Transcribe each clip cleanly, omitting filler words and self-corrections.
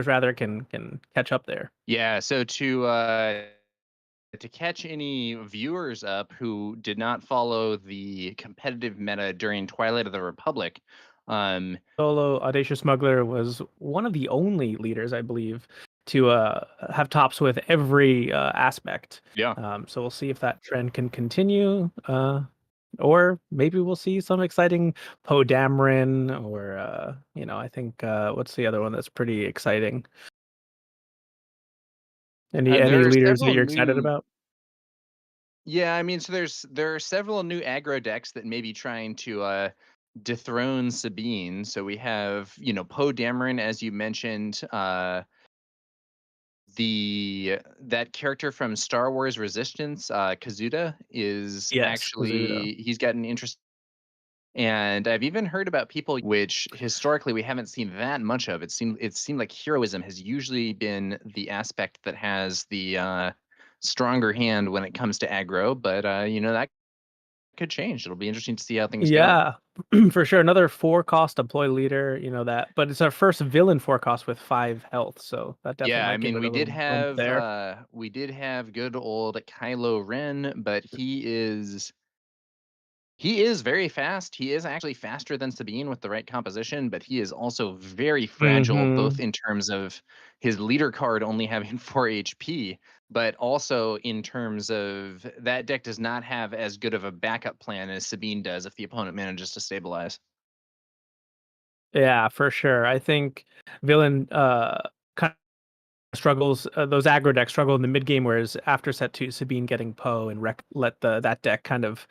rather can catch up there. Yeah, so to catch any viewers up who did not follow the competitive meta during Twilight of the Republic, um, Solo Audacious Smuggler was one of the only leaders, I believe, to have tops with every aspect. yeah, So we'll see if that trend can continue, or maybe we'll see some exciting Poe Dameron, or I think what's the other one that's pretty exciting? Any there are leaders that several you're excited new. about? Yeah, I mean, so there are several new aggro decks that may be trying to dethrone Sabine. So we have, Poe Dameron, as you mentioned, the that character from Star Wars Resistance, Kazuda, is Yes, Kazuda. actually he's got an interest. And I've even heard about people which historically we haven't seen that much of. It seemed like heroism has usually been the aspect that has the stronger hand when it comes to aggro, but that could change. It'll be interesting to see how things go. Yeah, for sure. Another 4 cost deploy leader, that, but it's our first villain 4 cost with 5 health, so that definitely Yeah, I might give mean it a little bump there. we did have good old Kylo Ren, but he is very fast. He is actually faster than Sabine with the right composition, but he is also very fragile, both Mhm. in terms of his leader card only having 4 HP, but also in terms of that deck does not have as good of a backup plan as Sabine does if the opponent manages to stabilize. Yeah, for sure. I think villain kind of struggles. Those aggro decks struggle in the mid game, whereas after set two, Sabine getting Poe and let the that deck kind of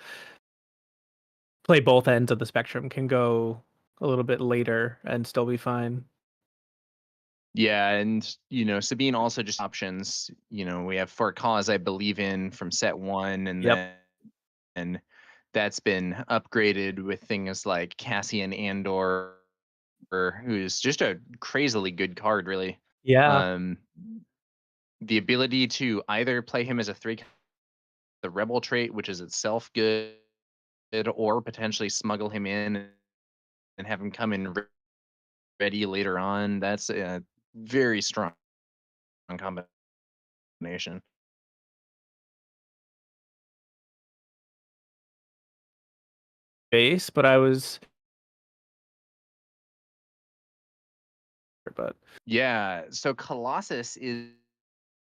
play both ends of the spectrum can go a little bit later and still be fine. Yeah, and Sabine also just options. We have For a Cause I Believe In from set one, and Yep. then that's been upgraded with things like Cassian Andor, who's just a crazily good card, really. Yeah. Um, the ability to either play him as a three, the Rebel trait, which is itself good, or potentially smuggle him in and have him come in ready later on. That's a very strong combination. Base, but I was, but Yeah, so Colossus is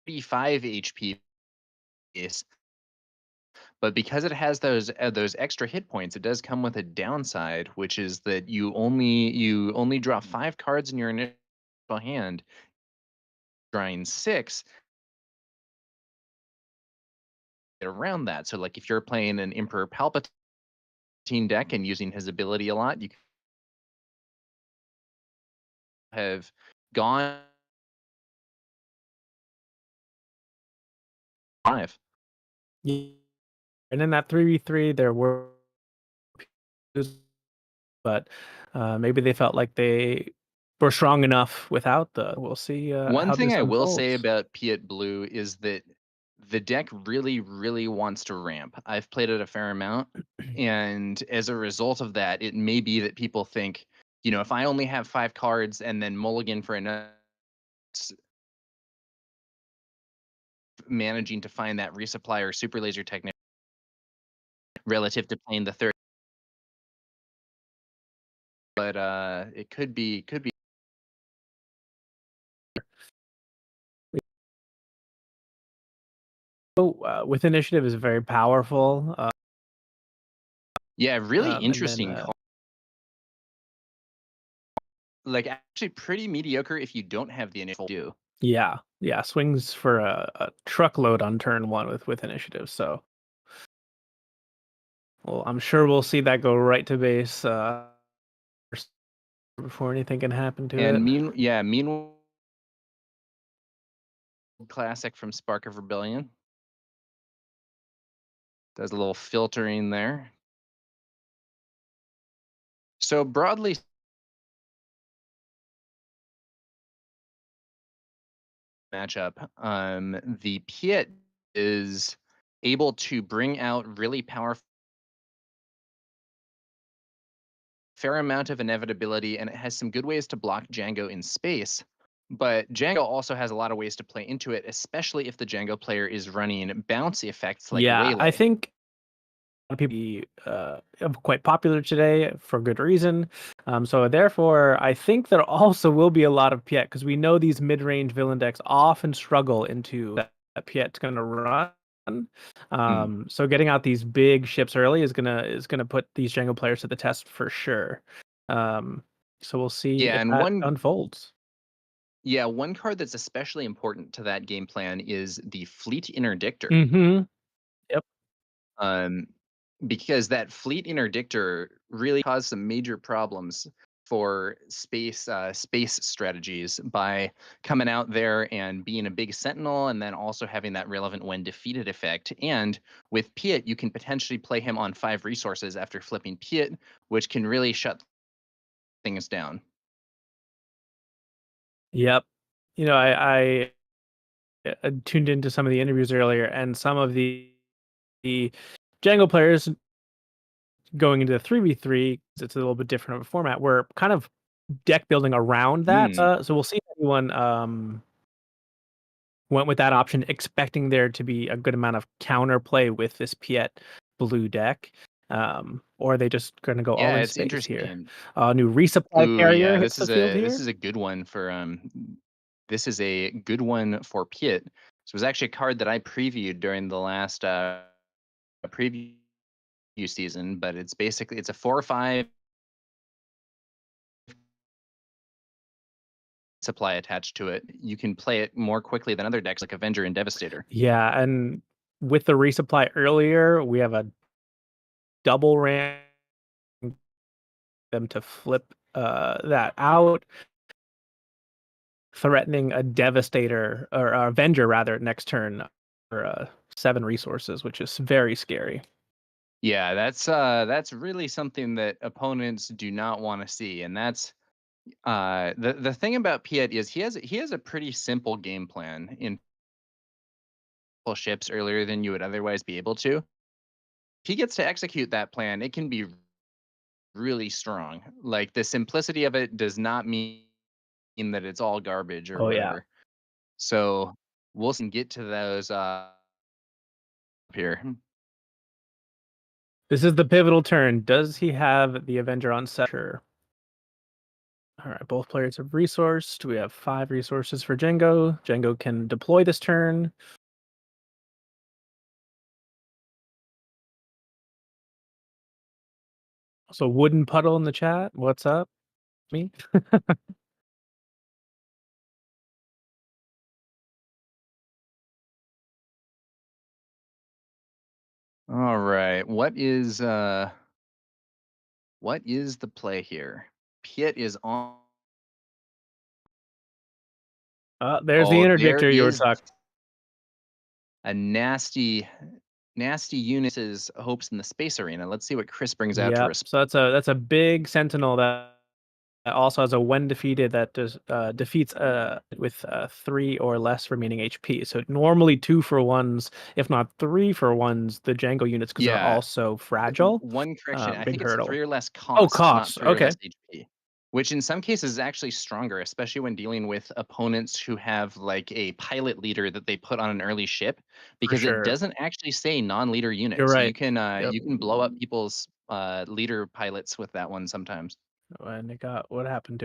35 HP base, but because it has those extra hit points, it does come with a downside, which is that you only draw 5 cards in your initial hand, drawing 6 around that. So, like, if you're playing an Emperor Palpatine deck and using his ability a lot, you have gone 5. yeah. And in that 3v3, there were, but maybe they felt like they were strong enough without the. We'll see One how thing this I will say unfolds. about Piet Blue is that the deck really, really wants to ramp. I've played it a fair amount, and as a result of that, it may be that people think, if I only have 5 cards and then mulligan for another, managing to find that resupply or super laser technique relative to playing the third. But it could be. So with initiative is very powerful, Yeah, really and then interesting call. Like, actually pretty mediocre if you don't have the initial do. yeah, yeah, swings for a truckload on turn one with initiative. So, well, I'm sure we'll see that go right to base before anything can happen to it. And meanwhile, classic from Spark of Rebellion does a little filtering there. So broadly matchup, the Piet is able to bring out really powerful fair amount of inevitability, and it has some good ways to block Django in space. But Django also has a lot of ways to play into it, especially if the Django player is running bouncy effects like Yeah, I Waylay. think people quite popular today for good reason. So therefore, I think there also will be a lot of Piet because we know these mid-range villain decks often struggle into that Piet's going to run. Mm. So getting out these big ships early is gonna put these Django players to the test for sure. Um, so we'll see Yeah, if and that unfolds. one card that's especially important to that game plan is the Fleet Interdictor. Mm-hmm. Yep. Um, because that Fleet Interdictor really caused some major problems for space strategies by coming out there and being a big sentinel and then also having that relevant when defeated effect. And with Piet, you can potentially play him on 5 resources after flipping Piet, which can really shut things down. Yep. I tuned into some of the interviews earlier, and some of the Django players going into the 3v3, it's a little bit different of a format, were kind of deck building around that. Mm. So we'll see if anyone went with that option, expecting there to be a good amount of counterplay with this Piet blue deck. Or are they just going to go all Yeah, in it's space here? interesting. New resupply Ooh, carrier yeah, hits the field here. this is a good one for this is a good one for Piet. So it was actually a card that I previewed during the last preview season, but it's a 4 or 5 supply attached to it. You can play it more quickly than other decks like Avenger and Devastator. Yeah, and with the resupply earlier, we have a double ram them to flip that out, threatening a Devastator or Avenger rather next turn for 7 resources, which is very scary. Yeah, that's really something that opponents do not want to see, and that's the thing about Piet is he has a pretty simple game plan in ships earlier than you would otherwise be able to. If he gets to execute that plan, it can be really strong. Like the simplicity of it does not mean that it's all garbage or Oh yeah, whatever. So we'll get to those here. this is the pivotal turn. Does he have the Avenger on set? Sure. All right, both players have resourced. We have 5 resources for Django. Django can deploy this turn. So wooden puddle in the chat. What's up? Me? All right. What is the play here? Piet is on. There's the Oh, there interdictor you were is talking. a nasty Eunice's hopes in the space arena. Let's see what Chris brings out to Yep. respond. So that's a big sentinel that also has a when defeated that does defeats with 3 or less remaining HP. So normally 2 for 1s, if not 3 for 1s, the Django units because they're Yeah, also fragile. one correction. I Big think it's hurdle. 3 or less Oh, cost, not costs. 3 or Okay, less HP, which in some cases is actually stronger, especially when dealing with opponents who have like a pilot leader that they put on an early ship, for because it sure. doesn't actually say non-leader You're units. right. Yep. You can blow up people's leader pilots with that one sometimes. And it got what happened to it.